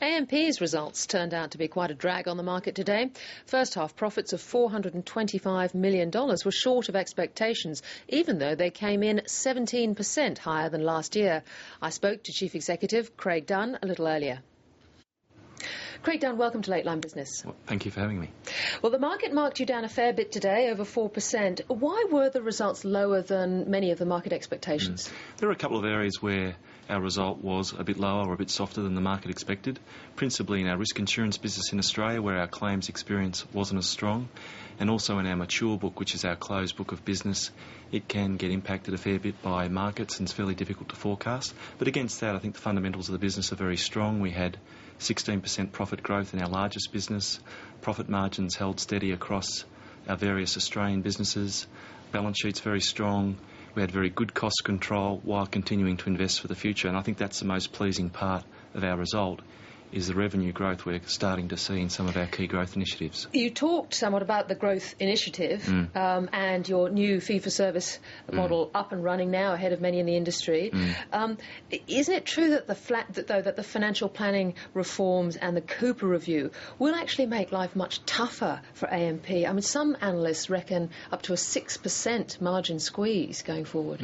AMP's results turned out to be quite a drag on the market today. First half profits of $425 million were short of expectations, even though they came in 17% higher than last year. I spoke to Chief Executive Craig Dunn a little earlier. Craig Dunn, welcome to Late Line Business. Well, thank you for having me. Well, the market marked you down a fair bit today, over 4%. Why were the results lower than many of the market expectations? There are a couple of areas where our result was a bit lower or a bit softer than the market expected, principally in our risk insurance business in Australia, where our claims experience wasn't as strong, and also in our mature book, which is our closed book of business. It can get impacted a fair bit by markets and it's fairly difficult to forecast. But against that, I think the fundamentals of the business are very strong. We had 16% profit growth in our largest business. Profit margins held steady across our various Australian businesses. Balance sheet's very strong. We had very good cost control while continuing to invest for the future, and I think that's the most pleasing part of our result, is the revenue growth we're starting to see in some of our key growth initiatives. You talked somewhat about the growth initiative and your new fee-for-service model up and running now, ahead of many in the industry. Isn't it true that the financial planning reforms and the Cooper review will actually make life much tougher for AMP? I mean, some analysts reckon up to a 6% margin squeeze going forward.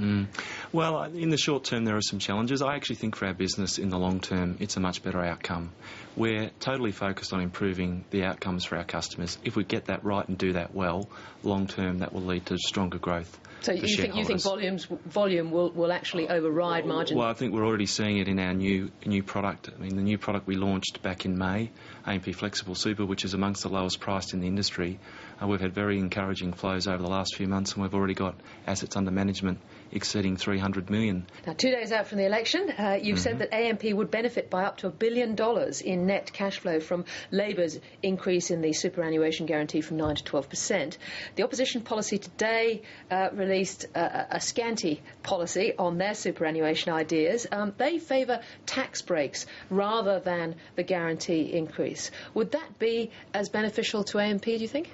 Well, in the short term there are some challenges. I actually think for our business in the long term it's a much better outcome. We're totally focused on improving the outcomes for our customers. If we get that right and do that well, long term that will lead to stronger growth. So you think volume will actually override margin? Well, I think we're already seeing it in our new product. I mean, the new product we launched back in May, AMP Flexible Super, which is amongst the lowest priced in the industry. We've had very encouraging flows over the last few months, and we've already got assets under management exceeding $300 million. Now, 2 days out from the election, you've said that AMP would benefit by up to $1 billion in net cash flow from Labor's increase in the superannuation guarantee from 9 to 12%. The opposition policy today released a scanty policy on their superannuation ideas. They favour tax breaks rather than the guarantee increase. Would that be as beneficial to AMP, do you think?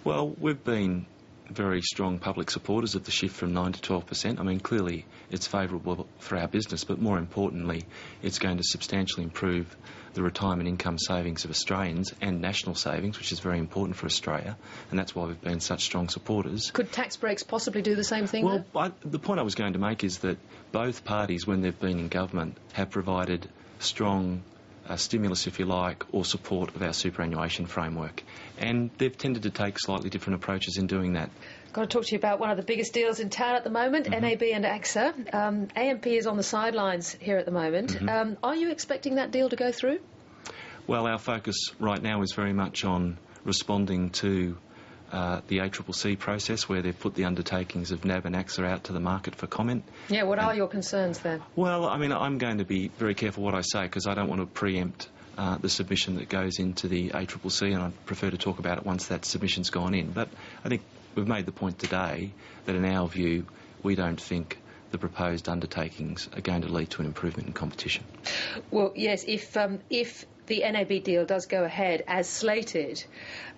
Well, we've been very strong public supporters of the shift from 9 to 12%. I mean, clearly it's favourable for our business, but more importantly, it's going to substantially improve the retirement income savings of Australians and national savings, which is very important for Australia, and that's why we've been such strong supporters. Could tax breaks possibly do the same thing? Well, the point I was going to make is that both parties, when they've been in government, have provided strong stimulus, if you like, or support of our superannuation framework. And they've tended to take slightly different approaches in doing that. Got to talk to you about one of the biggest deals in town at the moment, NAB and AXA. AMP is on the sidelines here at the moment. Are you expecting that deal to go through? Well, our focus right now is very much on responding to the ACCC process, where they've put the undertakings of NAB and AXA out to the market for comment. Yeah, what are your concerns there? Well, I mean, I'm going to be very careful what I say, because I don't want to preempt the submission that goes into the ACCC, and I'd prefer to talk about it once that submission's gone in. But I think we've made the point today that in our view we don't think the proposed undertakings are going to lead to an improvement in competition. Well, yes, if the NAB deal does go ahead as slated,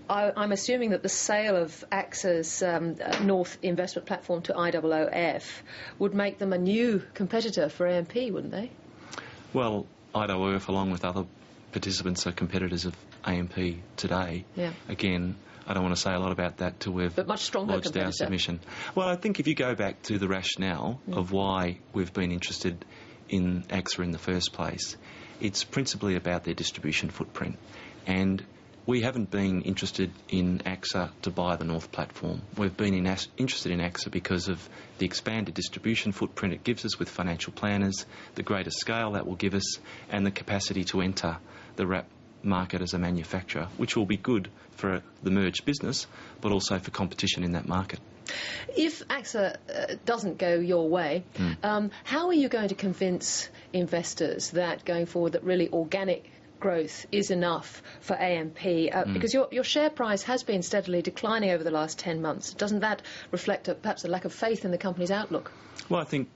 I'm assuming that the sale of AXA's North investment platform to IOOF would make them a new competitor for AMP, wouldn't they? Well, IOOF, along with other participants, are competitors of AMP today. Yeah. Again, I don't want to say a lot about that till we've lodged our submission. Well, I think if you go back to the rationale of why we've been interested in AXA in the first place, it's principally about their distribution footprint. And we haven't been interested in AXA to buy the North platform. We've been interested in AXA because of the expanded distribution footprint it gives us with financial planners, the greater scale that will give us, and the capacity to enter the wrap market as a manufacturer, which will be good for the merged business, but also for competition in that market. If AXA doesn't go your way, how are you going to convince investors that going forward that really organic growth is enough for AMP? Because your share price has been steadily declining over the last 10 months. Doesn't that reflect perhaps a lack of faith in the company's outlook? Well, I think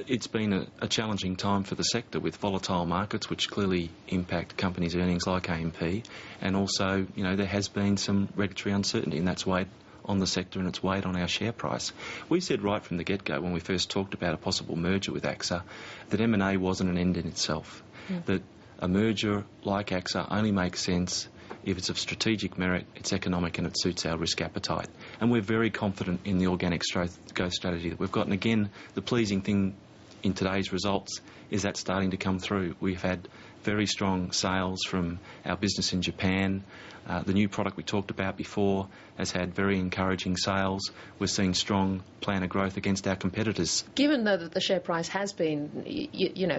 it's been a challenging time for the sector, with volatile markets which clearly impact companies' earnings like AMP, and also, you know, there has been some regulatory uncertainty, and that's weighed on the sector and it's weighed on our share price. We said right from the get-go, when we first talked about a possible merger with AXA, that M&A wasn't an end in itself, that a merger like AXA only makes sense if it's of strategic merit, it's economic and it suits our risk appetite. And we're very confident in the organic growth strategy that we've got. And again, the pleasing thing in today's results is that starting to come through. We've had very strong sales from our business in Japan. The new product we talked about before has had very encouraging sales. We're seeing strong plan of growth against our competitors. Given, though, that the share price has been,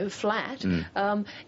flat,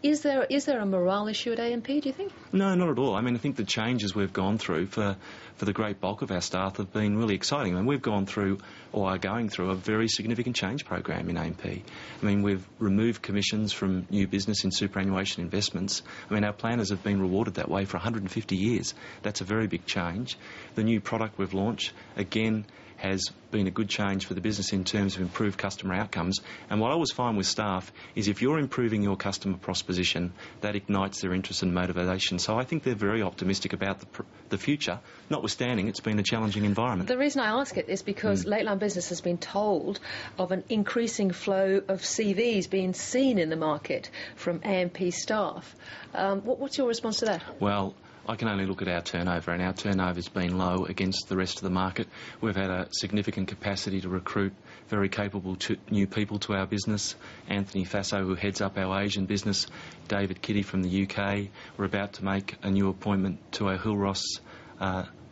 is there a morale issue at AMP, do you think? No, not at all. I mean, I think the changes we've gone through for the great bulk of our staff have been really exciting. I mean, we've gone through, or are going through, a very significant change program in AMP. I mean, we've removed commissions from new business in superannuation investments. I mean, our planners have been rewarded that way for 150 years. That's a very big change. The new product we've launched, again, has been a good change for the business in terms of improved customer outcomes. And what I always find with staff is if you're improving your customer proposition, that ignites their interest and motivation. So I think they're very optimistic about the future, notwithstanding it's been a challenging environment. The reason I ask it is because Lateline Business has been told of an increasing flow of CVs being seen in the market from AMP staff. What's your response to that? Well, I can only look at our turnover, and our turnover's been low against the rest of the market. We've had a significant capacity to recruit very capable new people to our business. Anthony Fasso, who heads up our Asian business, David Kitty from the UK. We're about to make a new appointment to our Hill Ross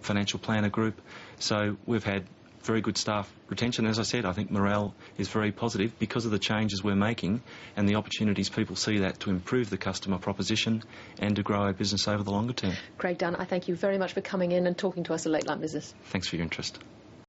financial planner group. So we've had very good staff retention. As I said, I think morale is very positive because of the changes we're making and the opportunities people see that to improve the customer proposition and to grow our business over the longer term. Craig Dunn, I thank you very much for coming in and talking to us at Lateline Business. Thanks for your interest.